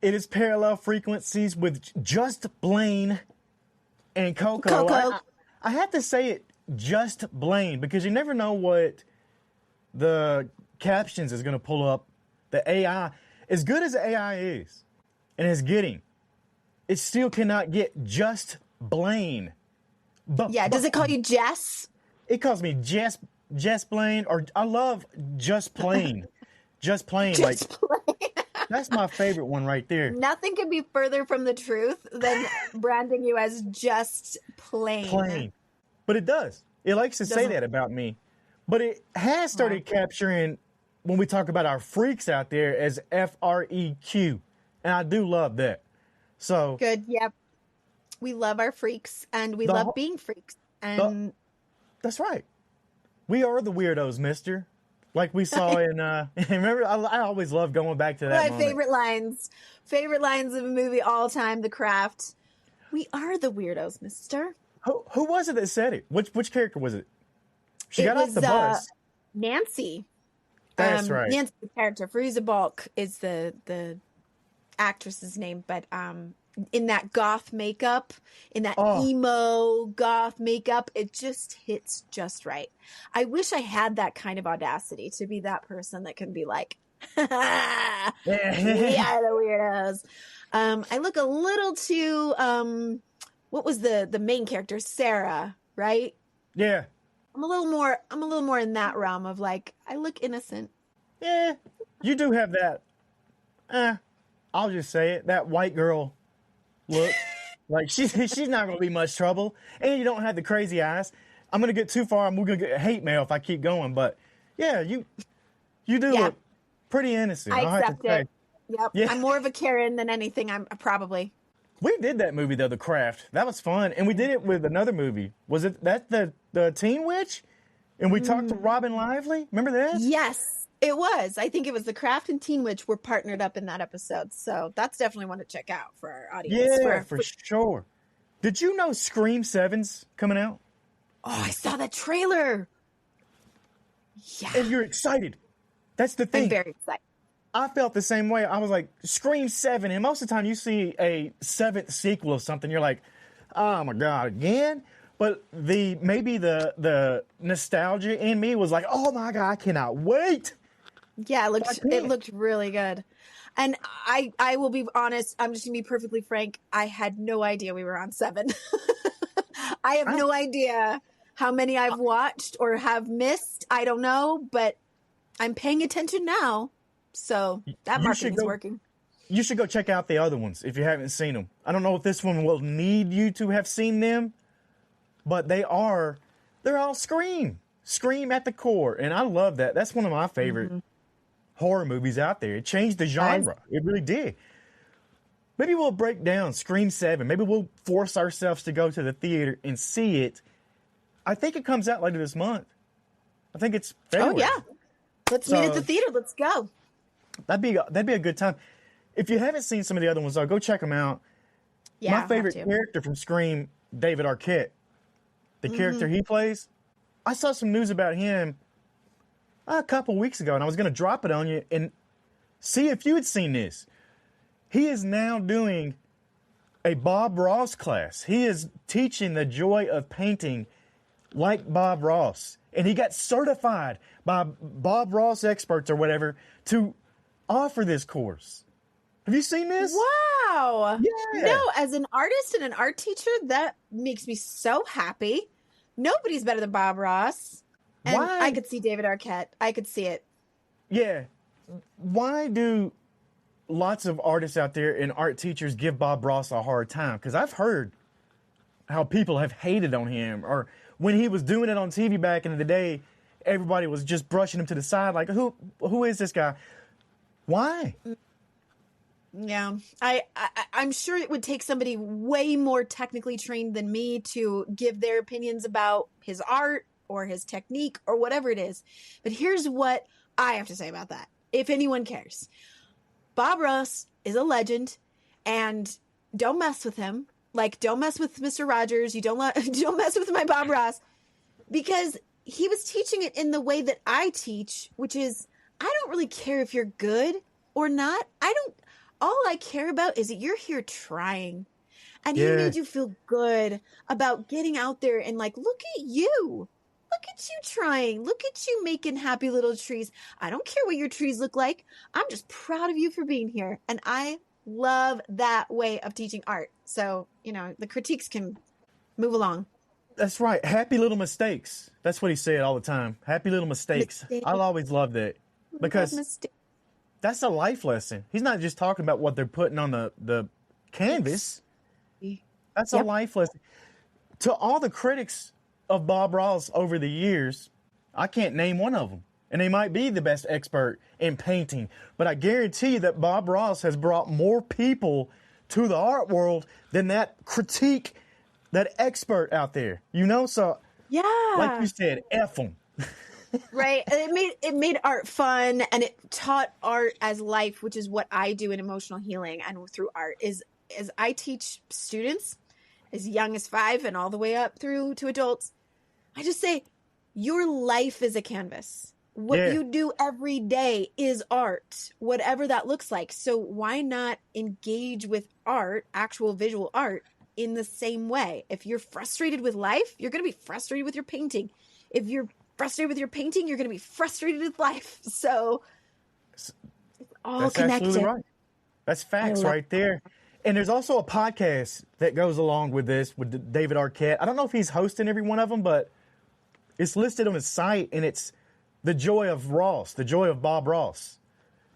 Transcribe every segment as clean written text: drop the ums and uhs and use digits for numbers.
It is parallel frequencies with Just Blane and Coco. I have to say it, Just Blane, because you never know what the captions is going to pull up. The AI, as good as the AI is, and is getting, it still cannot get Just Blane. Does it call you Jess? It calls me Jess Blane, or I love Just Plain. Just Plain. That's my favorite one right there. Nothing could be further from the truth than branding you as Just Plain. But it does. It likes to say that about me. But it has started capturing, when we talk about our freaks out there, as FREQ. And I do love that. So good. Yep. We love our freaks, and we love being freaks. And that's right. We are the weirdos, mister. Like we saw in, remember, I always love going back to that moment. Favorite lines of a movie all time, The Craft. We are the weirdos, mister. Who was it that said it? Which character was it? She got off the bus. Nancy. That's right. Nancy's character. Frieza Balk is the actress's name, but in that goth makeup, in that emo goth makeup, it just hits just right. I wish I had that kind of audacity to be that person that can be like, we are the weirdos. I look a little too, what was the main character? Sarah, right? Yeah. I'm a little more in that realm of like, I look innocent. Yeah, you do have that. I'll just say it. That white girl look. Like she's not going to be much trouble. And you don't have the crazy eyes. I'm going to get too far. We're going to get hate mail if I keep going. But yeah, you do look pretty innocent. I accept it. Yep. Yeah. I'm more of a Karen than anything. I'm probably. We did that movie though, The Craft. That was fun. And we did it with another movie. Was it the Teen Witch? And we talked to Robin Lively. Remember that? Yes. It was. I think it was The Craft and Teen Witch were partnered up in that episode. So that's definitely one to check out for our audience. Yeah, for sure. Did you know Scream 7's coming out? Oh, I saw that trailer. Yeah. And you're excited. That's the thing. I'm very excited. I felt the same way. I was like, Scream 7. And most of the time you see a 7th sequel of something, you're like, oh my God, again? But maybe the nostalgia in me was like, oh my God, I cannot wait. Yeah, it looked really good. And I will be honest, I'm just going to be perfectly frank. I had no idea we were on 7. I have no idea how many I've watched or have missed. I don't know, but I'm paying attention now. So that marketing is working. You should go check out the other ones if you haven't seen them. I don't know if this one will need you to have seen them, but they're all Scream at the core. And I love that. That's one of my favorite horror movies out there. It changed the genre. It really did. Maybe we'll break down Scream 7. Maybe we'll force ourselves to go to the theater and see it. I think it comes out later this month. I think it's February. Oh, yeah. Let's meet at the theater. Let's go. That'd be a good time. If you haven't seen some of the other ones, though, go check them out. Yeah, my favorite character from Scream, David Arquette. The character he plays. I saw some news about him a couple weeks ago, and I was going to drop it on you and see if you had seen this. He is now doing a Bob Ross class. He is teaching the joy of painting like Bob Ross. And he got certified by Bob Ross experts or whatever to offer this course. Have you seen this? Wow. Yeah. No, as an artist and an art teacher, that makes me so happy. Nobody's better than Bob Ross. And Why? I could see David Arquette. I could see it. Yeah. Why do lots of artists out there and art teachers give Bob Ross a hard time? Because I've heard how people have hated on him, or when he was doing it on TV back in the day, everybody was just brushing him to the side like, who is this guy? Why? Yeah, I'm sure it would take somebody way more technically trained than me to give their opinions about his art or his technique or whatever it is. But here's what I have to say about that, if anyone cares. Bob Ross is a legend, and don't mess with him. Like, don't mess with Mr. Rogers. Don't mess with my Bob Ross, because he was teaching it in the way that I teach, which is, I don't really care if you're good or not. all I care about is that you're here trying. And he Yeah. made you feel good about getting out there and like, look at you. Look at you trying. Look at you making happy little trees. I don't care what your trees look like. I'm just proud of you for being here. And I love that way of teaching art. So, the critiques can move along. That's right. Happy little mistakes. That's what he said all the time. Happy little mistakes. I'll always love that because that's a life lesson. He's not just talking about what they're putting on the canvas. That's a life lesson. To all the critics of Bob Ross over the years, I can't name one of them. And they might be the best expert in painting. But I guarantee you that Bob Ross has brought more people to the art world than that critique, that expert out there. So like you said, F them. Right. It made art fun, and it taught art as life, which is what I do in emotional healing and through art is I teach students as young as 5 and all the way up through to adults. I just say your life is a canvas. What you do every day is art, whatever that looks like. So why not engage with art, actual visual art, in the same way? If you're frustrated with life, you're going to be frustrated with your painting. If you're frustrated with your painting, you're going to be frustrated with life. So it's all That's connected. absolutely right. That's facts right there. And there's also a podcast that goes along with this with David Arquette. I don't know if he's hosting every one of them, but it's listed on his site, and it's The Joy of Bob Ross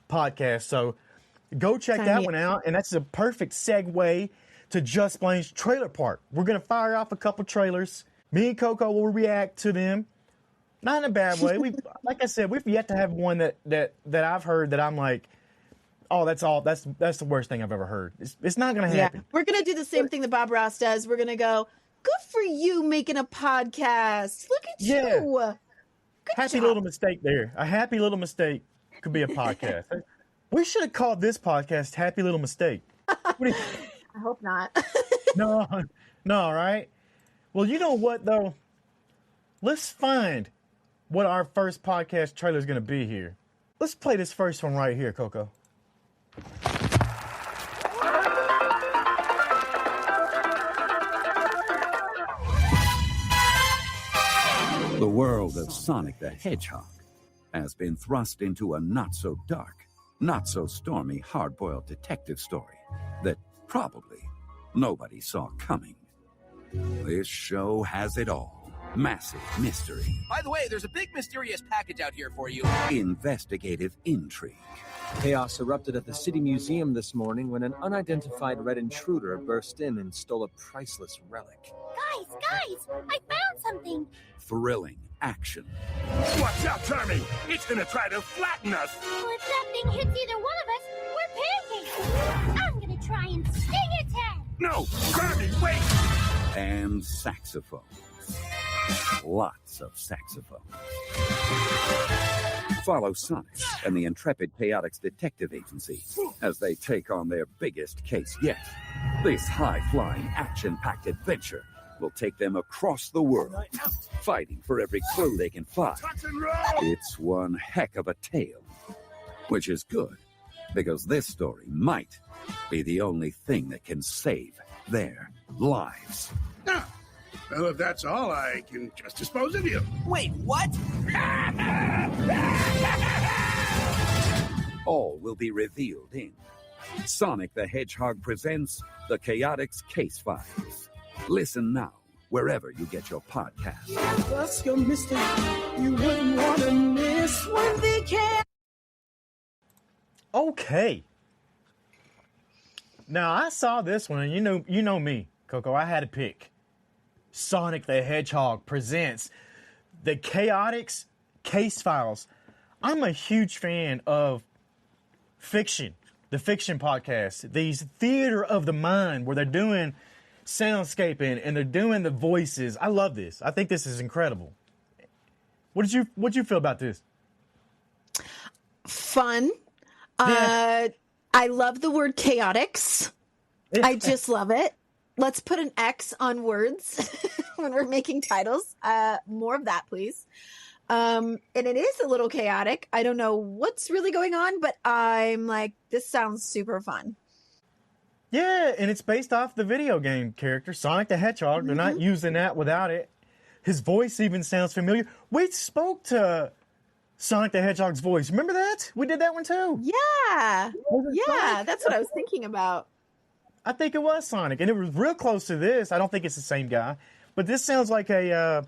podcast. So go check that one out. And that's a perfect segue to Just Blane's Trailer Park. We're going to fire off a couple trailers. Me and Coco will react to them. Not in a bad way. Like I said, we've yet to have one that I've heard that I'm like, oh, that's the worst thing I've ever heard. It's not going to happen. Yeah. We're going to do the same thing that Bob Ross does. We're going to go, good for you making a podcast. Look at you. Good happy job. Little mistake there. A happy little mistake could be a podcast. We should have called this podcast Happy Little Mistake. I hope not. No, right? Well, you know what, though? Let's find what our first podcast trailer is going to be here. Let's play this first one right here, Coco. The world of Sonic the Hedgehog has been thrust into a not-so-dark, not-so-stormy, hard-boiled detective story that probably nobody saw coming. This show has it all. Massive mystery. By the way, there's a big mysterious package out here for you. Investigative intrigue. Chaos erupted at the City Museum this morning when an unidentified red intruder burst in and stole a priceless relic. Guys, I found something. Thrilling action. Watch out, Tommy! It's gonna try to flatten us! Well, if that thing hits either one of us, we're pancakes. I'm gonna try and sting its head. No! Tommy, wait! And saxophones. Lots of saxophones. Follow Sonic and the intrepid Chaotix detective agency as they take on their biggest case yet. This high-flying, action-packed adventure will take them across the world, fighting for every clue they can find. Touch and roll! It's one heck of a tale, which is good, because this story might be the only thing that can save their lives. Ah, well, if that's all, I can just dispose of you. Wait, what? All will be revealed in Sonic the Hedgehog presents the Chaotix Case Files. Listen now, wherever you get your podcasts. That's your mistake. You wouldn't want to miss when they can. Okay. Now, I saw this one, and you know me, Coco. I had to pick. Sonic the Hedgehog presents the Chaotix Case Files. I'm a huge fan of fiction, the fiction podcast, these theater of the mind where they're doing soundscaping and they're doing the voices. I love this. I think this is incredible. What'd you feel about this? Fun. Yeah. I love the word chaotix. I just love it. Let's put an X on words when we're making titles. More of that, please. And it is a little chaotic. I don't know what's really going on, but I'm like, this sounds super fun. Yeah, and it's based off the video game character, Sonic the Hedgehog. They're not using that without it. His voice even sounds familiar. We spoke to Sonic the Hedgehog's voice. Remember that? We did that one too. Yeah. Yeah, Sonic? that's what I was thinking about. I think it was Sonic, and it was real close to this. I don't think it's the same guy, but this sounds like a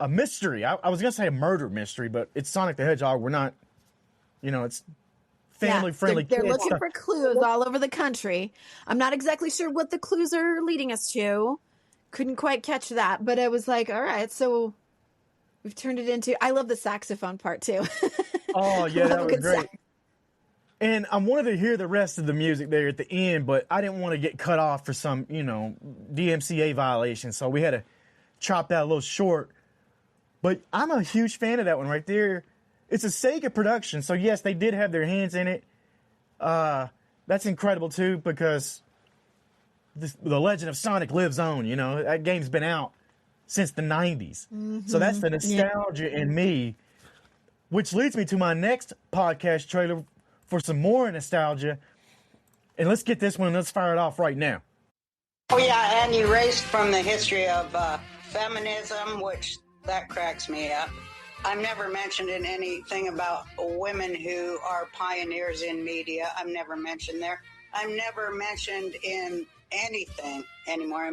mystery. I was gonna say a murder mystery, but it's Sonic the Hedgehog. We're not, it's family friendly. They're looking for clues all over the country. I'm not exactly sure what the clues are leading us to. Couldn't quite catch that, but I was like, all right, so we've turned it into. I love the saxophone part too. Oh yeah, that was great. Sax. And I wanted to hear the rest of the music there at the end, but I didn't want to get cut off for some, DMCA violation. So we had to chop that a little short. But I'm a huge fan of that one right there. It's a Sega production, so yes, they did have their hands in it. That's incredible too, because the legend of Sonic lives on. That game's been out since the 90s. So that's the nostalgia in me, which leads me to my next podcast trailer for some more nostalgia. And let's get this one. Let's fire it off right now. Oh, yeah, and you erased from the history of feminism, which that cracks me up. I've never mentioned in anything about women who are pioneers in media. I've never mentioned there. I've never mentioned in anything anymore.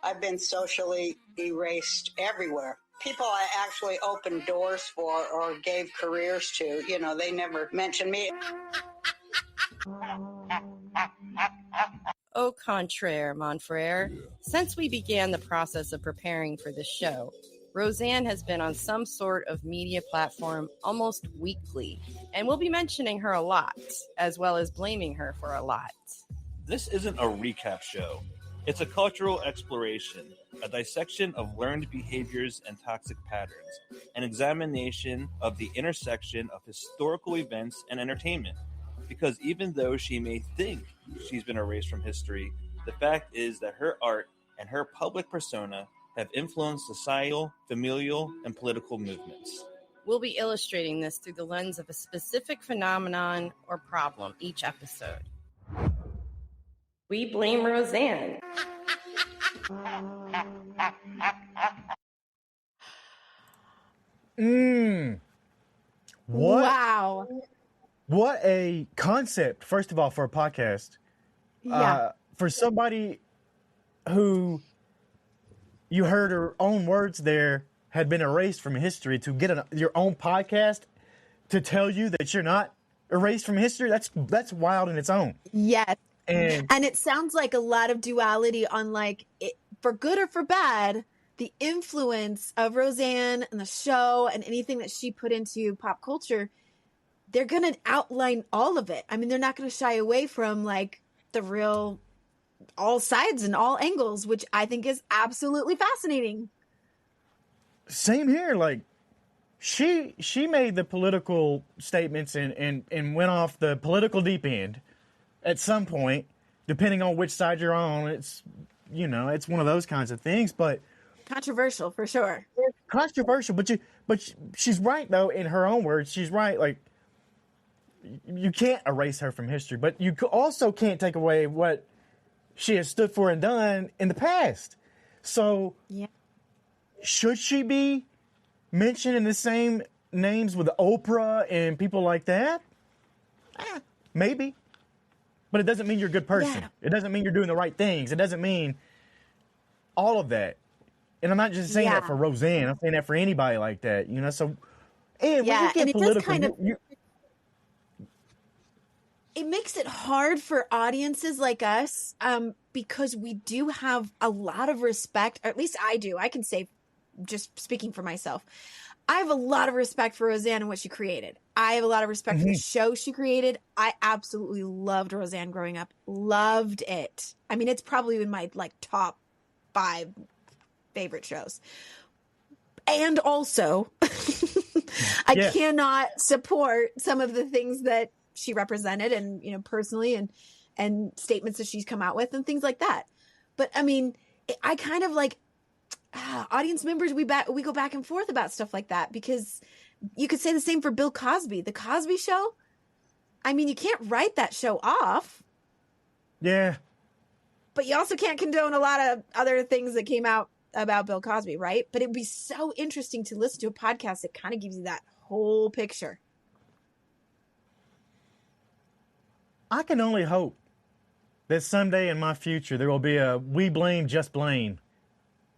I've been socially erased everywhere. People I actually opened doors for or gave careers to, they never mentioned me. Au contraire, mon frere. Since we began the process of preparing for this show, Roseanne has been on some sort of media platform almost weekly, and we'll be mentioning her a lot, as well as blaming her for a lot. This isn't a recap show. It's a cultural exploration, a dissection of learned behaviors and toxic patterns, an examination of the intersection of historical events and entertainment. Because even though she may think she's been erased from history, the fact is that her art and her public persona have influenced societal, familial, and political movements. We'll be illustrating this through the lens of a specific phenomenon or problem each episode. We blame Roseanne. What? Wow. What a concept, first of all, for a podcast. Yeah. For somebody who you heard her own words there had been erased from history, to get your own podcast to tell you that you're not erased from history, that's wild in its own. Yes. And it sounds like a lot of duality on for good or for bad, the influence of Roseanne and the show and anything that she put into pop culture. They're going to outline all of it. I mean, they're not going to shy away from the real, all sides and all angles, which I think is absolutely fascinating. Same here. She made the political statements and went off the political deep end at some point, depending on which side you're on. It's, it's one of those kinds of things, but controversial for sure. Controversial, but she's right though, in her own words. She's right. You can't erase her from history, but you also can't take away what she has stood for and done in the past. So, should she be mentioned in the same names with Oprah and people like that? Maybe. But it doesn't mean you're a good person. Yeah. It doesn't mean you're doing the right things. It doesn't mean all of that. And I'm not just saying that for Roseanne. I'm saying that for anybody like that, So, and when you get political, it makes it hard for audiences like us, because we do have a lot of respect, or at least I do. I can say, just speaking for myself, I have a lot of respect for Roseanne and what she created. I have a lot of respect for the show she created. I absolutely loved Roseanne growing up. Loved it. I mean, it's probably in my top 5 favorite shows. And also, I cannot support some of the things that she represented and, personally and statements that she's come out with and things like that. But I mean, I kind of audience members, we go back and forth about stuff like that, because you could say the same for Bill Cosby. The Cosby Show, I mean, you can't write that show off. Yeah. But you also can't condone a lot of other things that came out about Bill Cosby, right? But it'd be so interesting to listen to a podcast that kind of gives you that whole picture. I can only hope that someday in my future there will be a We Blame, Just Blane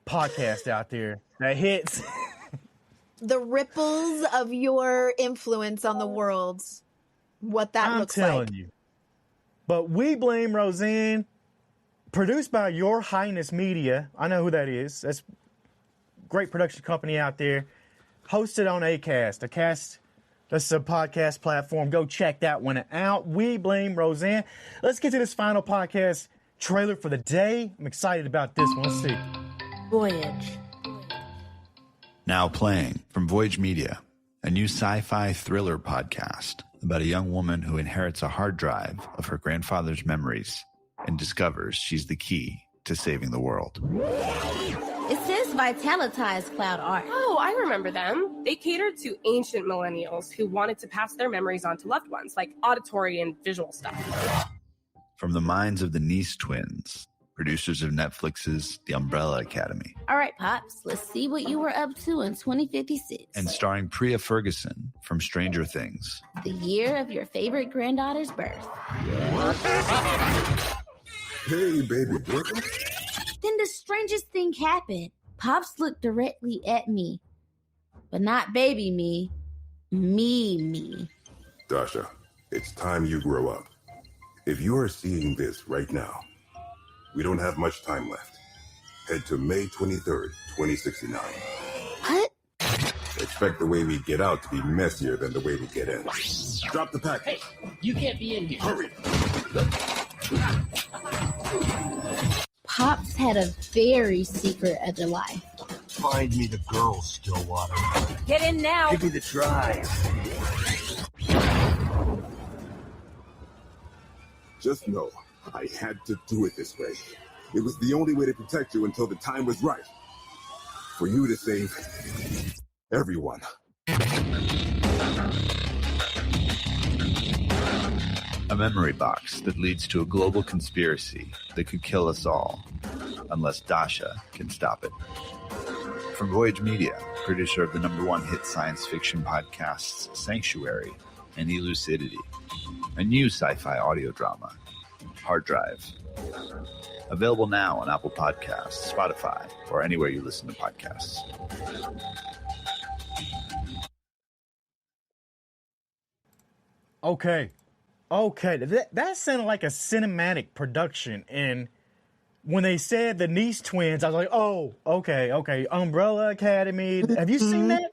podcast out there that hits. The ripples of your influence on the world, what that looks like. I'm telling you. But We Blame Roseanne, produced by Your Highness Media. I know who that is. That's a great production company out there. Hosted on Acast. That's a podcast platform. Go check that one out. We Blame Roseanne. Let's get to this final podcast trailer for the day. I'm excited about this one. Let's see. Voyage. Now playing from Voyage Media, a new sci-fi thriller podcast about a young woman who inherits a hard drive of her grandfather's memories and discovers she's the key to saving the world. It says Vitalitized Cloud Art. Oh, I remember them. They catered to ancient millennials who wanted to pass their memories on to loved ones, like auditory and visual stuff. From the minds of the Nice twins, producers of Netflix's The Umbrella Academy. All right, Pops, let's see what you were up to in 2056. And starring Priya Ferguson from Stranger Things. The year of your favorite granddaughter's birth. Hey, baby girl. Then the strangest thing happened. Pops looked directly at me. But not baby me. Me. Dasha, it's time you grow up. If you are seeing this right now, we don't have much time left. Head to May 23rd, 2069. What? Expect the way we get out to be messier than the way we get in. Drop the package. Hey, you can't be in here. Hurry. Pops had a very secret other life. Find me the girl, Stillwater. Get in now. Give me the drive. Just know, I had to do it this way. It was the only way to protect you until the time was right. For you to save everyone. A memory box that leads to a global conspiracy that could kill us all, unless Dasha can stop it. From Voyage Media, producer of the #1 hit science fiction podcasts Sanctuary and Elucidity, a new sci-fi audio drama, Hard Drive. Available now on Apple Podcasts, Spotify, or anywhere you listen to podcasts. Okay. That sounded like a cinematic production. And when they said the Nice twins, I was like, oh, okay. Umbrella Academy. Have you seen that?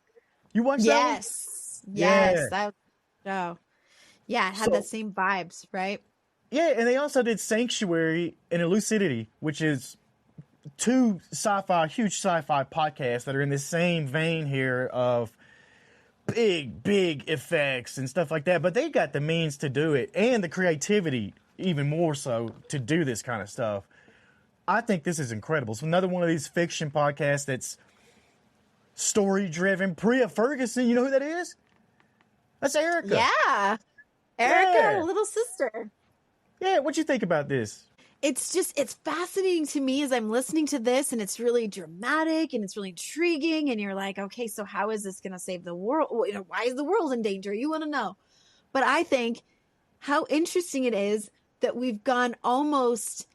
You watched that one? Yes. Yeah. Yeah, it had the same vibes, right? Yeah, and they also did Sanctuary and Elucidity, which is two huge sci-fi podcasts that are in the same vein here of big effects and stuff like that. But they got the means to do it and the creativity even more so to do this kind of stuff. I think this is incredible. So another one of these fiction podcasts that's story-driven. Priya Ferguson, you know who that is? That's Erica. Yeah. Erica, little sister. Yeah, what'd you think about this? It's fascinating to me as I'm listening to this, and it's really dramatic and it's really intriguing. And you're like, okay, so how is this going to save the world? Why is the world in danger? You want to know. But I think how interesting it is that we've gone almost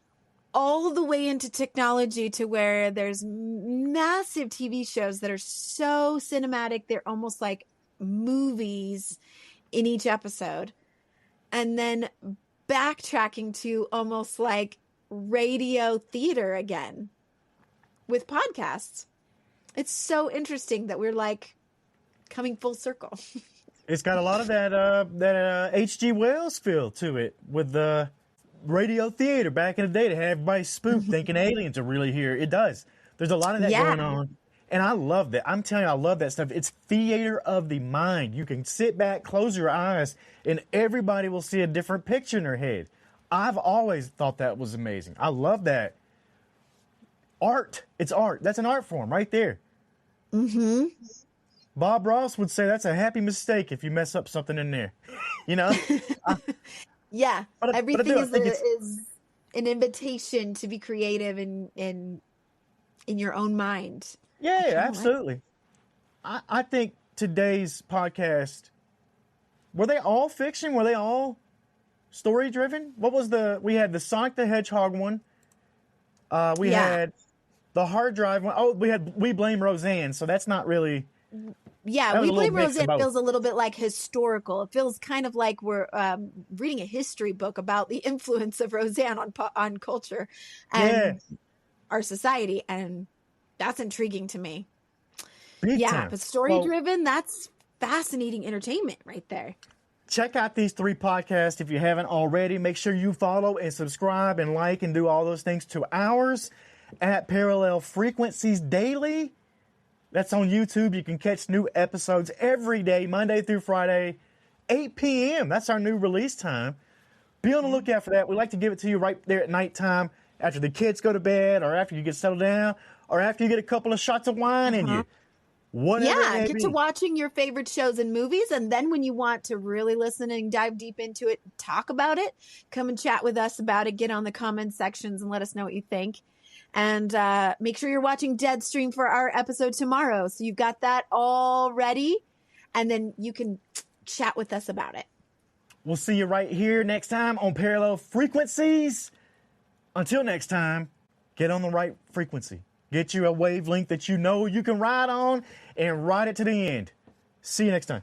all the way into technology to where there's massive TV shows that are so cinematic. They're almost like movies in each episode. And then backtracking to almost like radio theater again with podcasts. It's so interesting that we're like coming full circle. It's got a lot of that H.G. Wells feel to it with the radio theater back in the day to have everybody spooked thinking aliens are really here. It does. There's a lot of that going on. And I love that. I'm telling you, I love that stuff. It's theater of the mind. You can sit back, close your eyes, and everybody will see a different picture in their head. I've always thought that was amazing. I love that. art. It's art. That's an art form right there. Mm-hmm. Bob Ross would say that's a happy mistake if you mess up something in there. You know? Yeah. But Everything I think is an invitation to be creative in your own mind. Yeah, absolutely. I think today's podcast, were they all fiction? Were they all story driven? We had the Sonic the Hedgehog one. We had the hard drive one. Oh, we Blame Roseanne. So that's not really. Yeah, We Blame Roseanne feels a both. little bit like historical. It feels kind of like we're reading a history book about the influence of Roseanne on culture and our society, and that's intriguing to me. Big time. But story driven, that's fascinating entertainment right there. Check out these 3 podcasts if you haven't already. Make sure you follow and subscribe and like and do all those things to ours at Parallel Frequencies Daily. That's on YouTube. You can catch new episodes every day, Monday through Friday, 8 p.m. That's our new release time. Be on the lookout for that. We like to give it to you right there at nighttime after the kids go to bed or after you get settled down or after you get a couple of shots of wine in you. Whatever it may Get be. to watching your favorite shows and movies, and then when you want to really listen and dive deep into it, talk about it, come and chat with us about it, get on the comment sections and let us know what you think. And make sure you're watching Deadstream for our episode tomorrow. So you've got that all ready, and then you can chat with us about it. We'll see you right here next time on Parallel Frequencies. Until next time, get on the right frequency. Get you a wavelength that you know you can ride on and ride it to the end. See you next time.